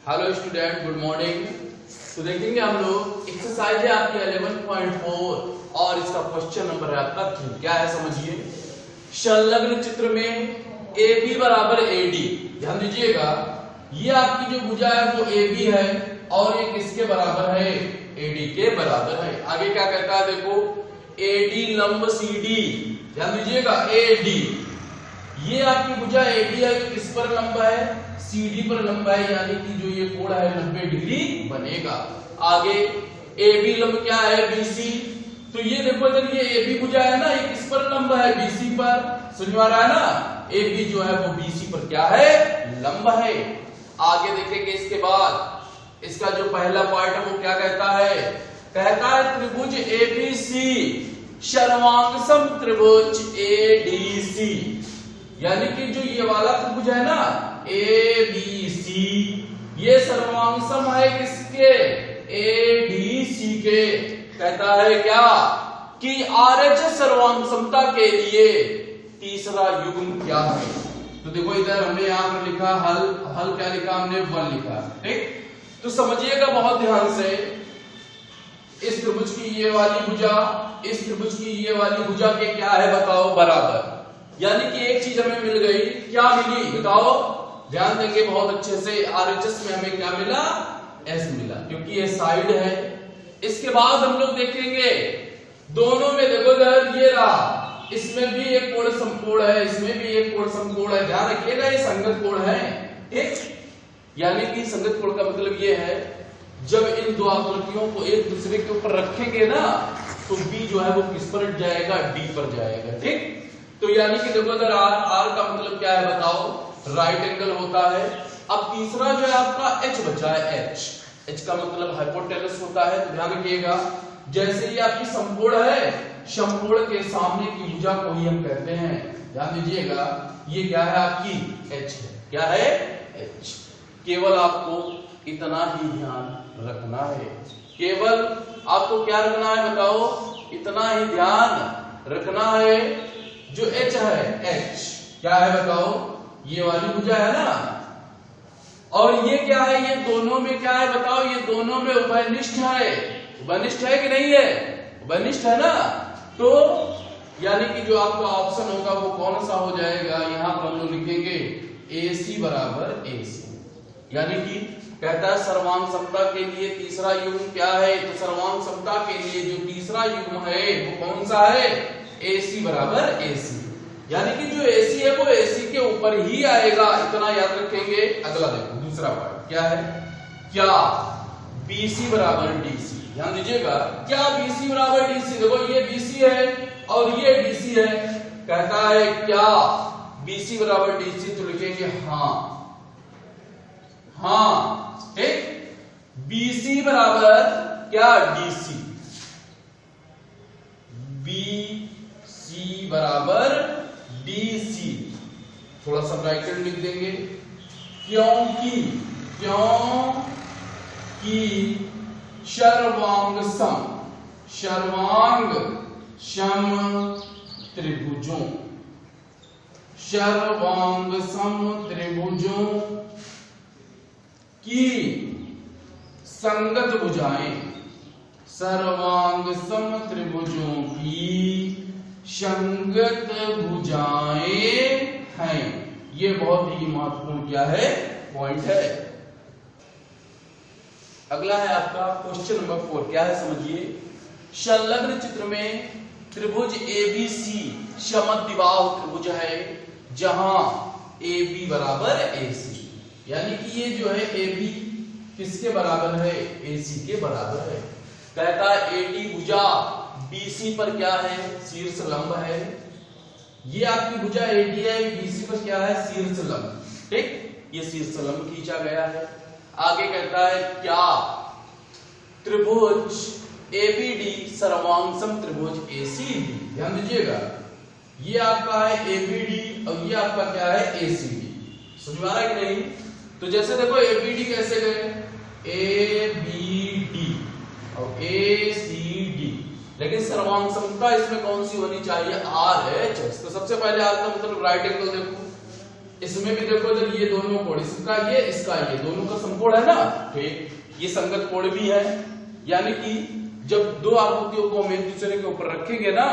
Hello student, good morning. तो देखेंगे हम लोग एक्सरसाइज है आपकी 11.4 और इसका क्वेश्चन नंबर है आपका 3। क्या है समझिए। संलग्न चित्र में AB बराबर AD। ध्यान दीजिएगा, ये आपकी जो भुजा है वो AB है और ये किसके बराबर है? AD के बराबर है। आगे क्या कहता है देखो, AD लंब CD। ध्यान दीजिएगा, AD ये आपकी भुजा AD है, किस पर लंब है? CD पर लंब है, यानी कि जो ये कोण है 90 डिग्री बनेगा। आगे AB लंब क्या है? BC। तो ये देखो इधर ये AB भुजा है ना, ये किस पर लंब है? BC पर। समझ में आ रहा है ना? AB जो है वो BC पर क्या है? लंब है। आगे देखेंगे इसके बाद इसका जो पहला पार्ट है वो क्या कहता है? कहता है त्रिभुज ABC सर्वांग सम त्रिभुज ADC। यानी कि जो ये वाला त्रिभुज है ना ABC, ये सर्वांग सम है किसके? ADC के। कहता है क्या कि RHS सर्वांग समता के लिए तीसरा युग्म क्या है? तो देखो इधर हमने यहां पर लिखा हल क्या लिखा हमने? 1 लिखा। ठीक, तो समझिएगा बहुत ध्यान से। इस त्रिभुज की ये वाली भुजा, इस त्रिभुज की ये वाली भुजा के क्या है बताओ? बराबर। यानी कि एक चीज हमें मिल गई। क्या मिली बताओ? ध्यान देंगे बहुत अच्छे से। RHS में हमें क्या मिला? S मिला, क्योंकि ये साइड है। इसके बाद हम लोग देखेंगे दोनों में, देखो इधर ये रहा, इसमें भी एक कोण समकोण है, इसमें भी एक कोण समकोण है। ध्यान रखिएगा ये संगत कोण है। ठीक, यानी कि संगत कोण का मतलब ये है जब इन दो आकृतियों को एक दूसरे के ऊपर रखेंगे ना तो B जो है वो किस पर जाएगा? D पर जाएगा। ठीक, तो यानी कि देखो अगर R का मतलब क्या है बताओ? राइट एंगल होता है। अब तीसरा जो है आपका H बचा है। H का मतलब हाइपोटेनस होता है। तो ध्यान रखिएगा, जैसे ये आपकी समकोण है, समकोण के सामने की भुजा को ही हम कहते हैं। ध्यान दीजिएगा, ये क्या है? आपकी H है। क्या है? H। केवल आपको इतना ही ध्यान रखना है। केवल आपको क्या रखना है बताओ? इतना ही ध्यान रखना है। जो H है, H क्या है बताओ? ये वाली भुजा है ना, और ये क्या है? ये दोनों में क्या है बताओ? ये दोनों में उभयनिष्ठ है। उभयनिष्ठ है कि नहीं है? उभयनिष्ठ है ना। तो यानी कि जो आपका ऑप्शन होगा वो कौन सा हो जाएगा? यहां पर हम लोग लिखेंगे AC बराबर AC। यानी कि कहता है सर्वांग समता के लिए तीसरा युग्म क्या है? तो सर्वांग समता के लिए जो तीसरा युग्म है वो कौन सा है? AC बराबर AC। यानी कि जो AC है वो AC के ऊपर ही आएगा, इतना याद रखेंगे। अगला देखो दूसरा पार्ट क्या है? क्या BC बराबर DC। ध्यान दीजिएगा, क्या BC बराबर DC। देखो ये BC है और ये DC है। कहता है क्या BC बराबर DC, तो लिखेंगे हाँ। हाँ, ठीक, BC बराबर क्या? DC। BC बराबर DC। थोड़ा सा ब्रैकेट लिख देंगे, क्योंकि सर्वांग सम त्रिभुजों, सर्वांग सम त्रिभुजों की संगत भुजाएं, सर्वांग सम त्रिभुजों की संगत भुजाएं हैं। ये बहुत ही महत्वपूर्ण क्या है? पॉइंट है। अगला है आपका क्वेश्चन नंबर 4। क्या है समझिए। संलग्न चित्र में त्रिभुज ABC समद्विबाहु त्रिभुज है जहां AB बराबर AC। यानी कि ये जो है AB किसके बराबर है? AC के बराबर है। कहता है AD भुजा BC पर क्या है? शीर्ष लंब है। ये आपकी भुजा AD है, BC पर क्या है? शीर्ष लंब। ठीक, ये शीर्ष लंब खींचा गया है। आगे कहता है क्या त्रिभुज ABD सर्वांग सम त्रिभुज ACD। ध्यान दीजिएगा, ये आपका है ABD और ये आपका क्या है? ACD। समझ में आ रहा है कि नहीं? तो जैसे देखो ABD कैसे गए? ABD और ACD, लेकिन सर्वांग समता इसमें कौन सी होनी चाहिए? RHS। तो सबसे पहले R का मतलब राइट एंगल देखो, इसमें भी देखो इधर ये दोनों कोण, इसका ये दोनों का समकोण है ना, ठीक, ये संगत कोण भी है, यानी कि जब दो आकृतियों को हम एक दूसरे के ऊपर रखेंगे ना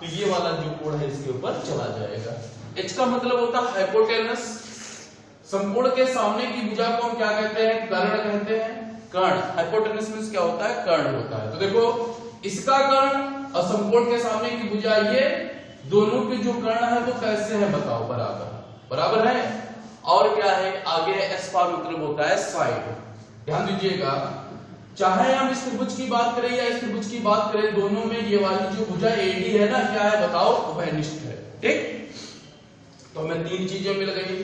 तो ये वाला जो कोण है इसके ऊपर चला जाएगा। H का मतलब होता है हाइपोटेनस। समकोण के सामने की भुजा को हम क्या कहते हैं? कर्ण कहते हैं। कर्ण, हाइपोटेनस मींस क्या होता है? कर्ण होता है। तो देखो इसका कर्ण और समकोण के सामने की भुजा, ये दोनों के जो कर्ण है वो कैसे है बताओ? बराबर है। और क्या है आगे? एस का मतलब होता है साइड। ध्यान दीजिएगा, चाहे हम इस त्रिभुज की बात करें या इस त्रिभुज की बात करें, दोनों में ये वाली जो भुजा एडी है ना, क्या है बताओ? उभयनिष्ठ है। ठीक, तो हमें तीन चीजें मिल गई,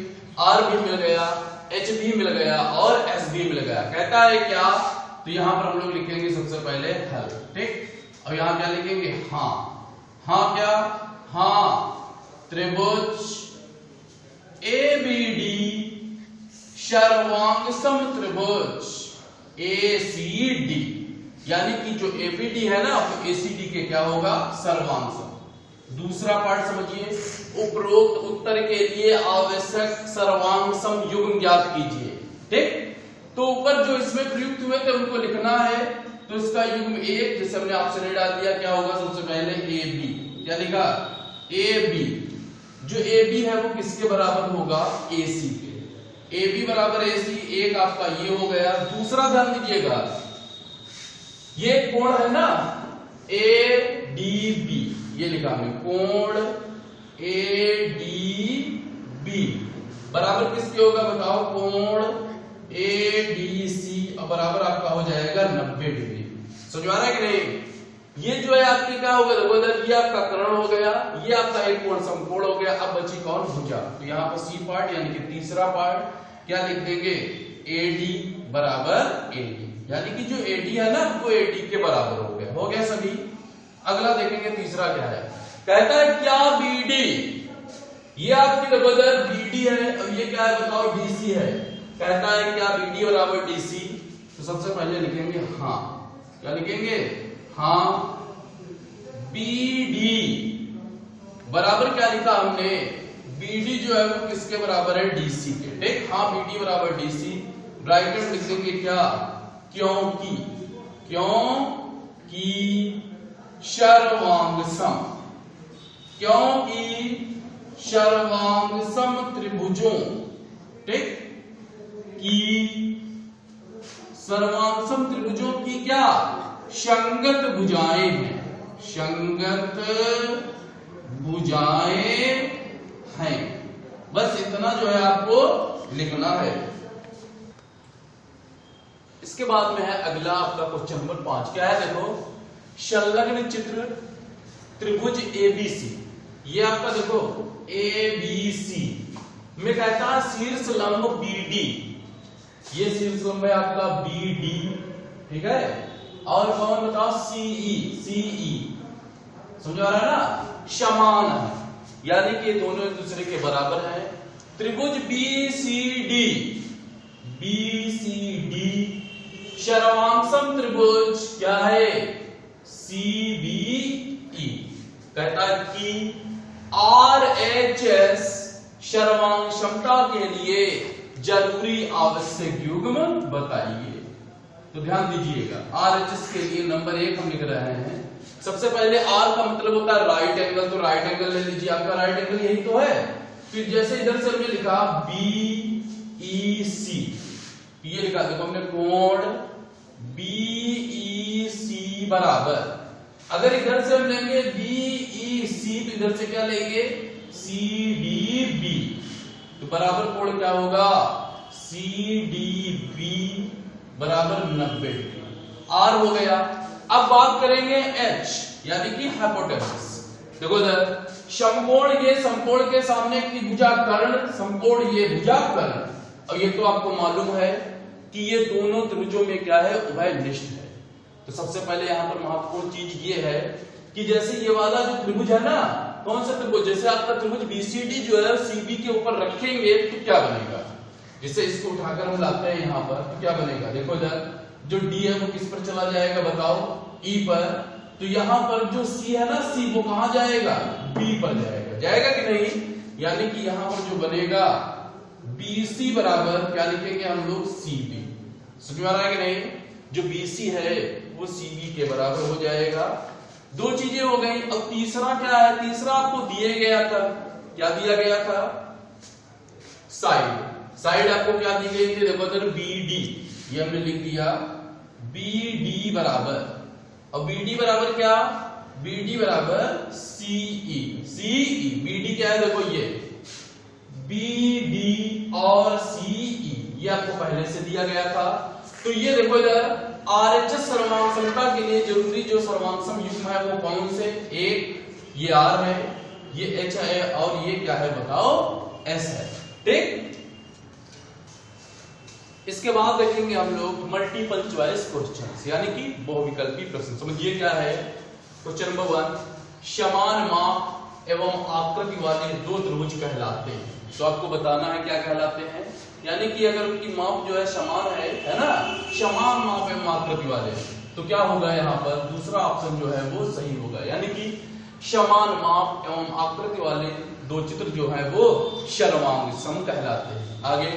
आर भी मिल गया, एच भी मिल गया और एस भी मिल गया। कहता है क्या? तो यहां पर हम लोग लिखेंगे सबसे पहले हल। ठीक, और यहां क्या लिखेंगे? हाँ क्या? हाँ, त्रिभुज एबीडी सर्वांग सम त्रिभुज एसीडी, यानी कि जो एबीडी है ना वो एसीडी के क्या होगा? सर्वांग सम। दूसरा पार्ट समझिए, उपरोक्त उत्तर के लिए आवश्यक सर्वांग सम युग्म ज्ञात कीजिए। ठीक, तो ऊपर जो इसमें प्रयुक्त हुए थे उनको लिखना है। तो इसका युग्म एक, जैसे हमने ऑप्शन ए डाल दिया, क्या होगा? सबसे पहले ए बी, क्या लिखा? A B. जो ए बी है वो किसके बराबर होगा? ए सी के। ए बी बराबर ए सी, एक आपका ये हो गया। दूसरा ध्यान दीजिएगा, ये कोण है ना ए डी बी, ये लिखा हमने कोण ए डी बी बराबर किसके होगा बताओ? कोण ए डी सी बराबर आपका हो जाएगा 90 डिग्री। समझ आ रहा है कि नहीं? ये जो है आपकी क्या होगा? देखो इधर ये आपका कर्ण हो गया, ये आपका एक कोण समकोण हो गया। अब बची कौन? भुजा। तो यहाँ पर सी पार्ट यानी कि तीसरा पार्ट क्या लिख देंगे? एडी बराबर एडी, यानी कि जो एडी है ना वो एडी के बराबर हो गया। हो गया सभी। अगला देखेंगे तीसरा क्या है। कहता है क्या बीडी, ये आपकी देखो इधर बीडी है और ये क्या है बताओ? डीसी है। कहता है क्या बीडी बराबर डीसी? तो सबसे पहले लिखेंगे हाँ, क्या लिखेंगे? हाँ, बीडी बराबर क्या लिखा हमने? बीडी जो है वो किसके बराबर है? डीसी के। ठीक, हाँ बीडी बराबर डीसी। ब्रैकेट लिख देंगे क्या? क्योंकि सर्वांग सम, क्योंकि सर्वांग सम त्रिभुजों, ठीक, की सर्वांग सम त्रिभुजों की क्या? संगत भुजाएं हैं, संगत भुजाएं हैं। बस इतना जो है आपको लिखना है। इसके बाद में है अगला आपका क्वेश्चन नंबर 5। क्या है? देखो संलग्न चित्र त्रिभुज एबीसी, ये आपका देखो एबीसी में कहता है शीर्ष लंब बीडी, ये शीर्ष लंब है आपका बीडी, ठीक है। और कौन बताओ? सीई, समझ आ रहा है ना? समान है, यानी कि दोनों एक दूसरे के बराबर है। त्रिभुज बीसीडी सर्वांगसम त्रिभुज क्या है? सीबीई। कहता है कि आरएचएस सर्वांग क्षमता के लिए जरूरी आवश्यक युग्म बताइए। तो ध्यान दीजिएगा, आरएचएस के लिए नंबर 1 हम लिख रहे हैं। सबसे पहले आर का मतलब होता है राइट एंगल, तो राइट एंगल ले लीजिए। आपका राइट एंगल यही तो है। फिर जैसे इधर से हमने लिखा बीईसी, ये लिखा देखो हमने कोण बीईसी बराबर, अगर इधर से हम लेंगे बीईसी तो इधर से क्या लेंगे? सीडीबी, तो बराबर कोण क्या होगा? सीडीबी बराबर 90 डिग्री। आर हो गया। अब बात करेंगे एच, यानी कि हाइपोटेनस। देखो इधर समकोण, ये समकोण के सामने की भुजा कर्ण, समकोण ये भुजा कर्ण, और ये तो आपको मालूम है कि ये दोनों त्रिभुजों में क्या है? उभयनिष्ठ है। तो सबसे पहले यहां पर महत्वपूर्ण चीज ये है कि जैसे ये वाला जो त्रिभुज है ना, कौन सा त्रिभुज? जैसे आपका त्रिभुज बीसीडी जो है सीबी के ऊपर रखेंगे तो क्या बनेगा? जैसे इसको उठाकर हम लाते हैं यहां पर तो क्या बनेगा? देखो इधर जो डी है वो किस पर चला जाएगा बताओ? ई पर। तो यहां पर जो सी है ना, सी वो कहां जाएगा? बी पर जाएगा। जाएगा कि नहीं? यानी कि यहां पर जो बनेगा BC बराबर क्या लिखेंगे हम लोग, CB। समझ में आ रहा है कि नहीं? जो BC है वो CB के बराबर हो जाएगा। दो चीजें हो गई। अब तीसरा क्या है? तीसरा आपको दिए गया था, क्या दिया गया था? साइड। साइड आपको क्या दी गई थी? देखो इधर BD, ये हमने लिख दिया BD बराबर, और BD बराबर क्या? BD बराबर CE। CE BD क्या है? देखो ये BD और CE ये आपको पहले से दिया गया था। तो ये देखो इधर RHS सर्वांग समता के लिए जरूरी जो सर्वांग युग्म है वो कौन से? एक ये R है, ये H है, और ये क्या है बताओ? S है। ठीक। इसके बाद देखेंगे हम लोग मल्टीपल चॉइस क्वेश्चंस, यानी कि बहुविकल्पी प्रश्न। समझिए क्या है। क्वेश्चन नंबर 1, समान माप एवं आकृति वाले दो त्रिभुज कहलाते हैं। तो आपको बताना है क्या कहलाते हैं, यानी कि अगर उनकी माप जो है समान है ना, समान माप एवं आकृति वाले, तो क्या होगा यहाँ पर? दूसरा ऑप्शन जो है वो सही होगा, यानी कि समान माप एवं आकृति वाले दो चित्र जो है वो सर्वांग सम कहलाते हैं। आगे,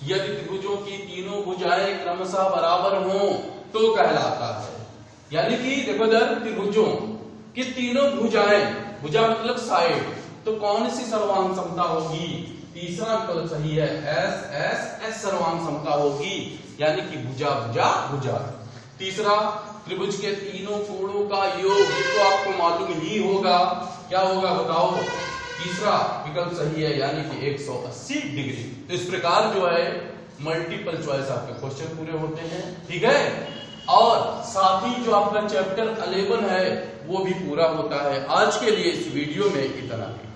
यदि त्रिभुजों की तीनों भुजाएं क्रमशः बराबर हों तो कहलाता है। यानी कि देखो इधर त्रिभुजों की तीनों भुजाएं, भुजा मतलब साइड, तो कौन सी सर्वांग समता होगी? तीसरा विकल्प सही है, S सर्वांग समता होगी, यानी कि भुजा भुजा भुजा। तीसरा, त्रिभुज के तीनों कोणों का योग, ये तो आपको मालूम ही होगा, क्या होगा बताओ? तीसरा विकल्प सही है, यानी कि 180 डिग्री। तो इस प्रकार जो है मल्टीपल चॉइस आपके क्वेश्चन पूरे होते हैं। ठीक है, और साथ ही जो आपका चैप्टर 11 है वो भी पूरा होता है। आज के लिए इस वीडियो में इतना ही।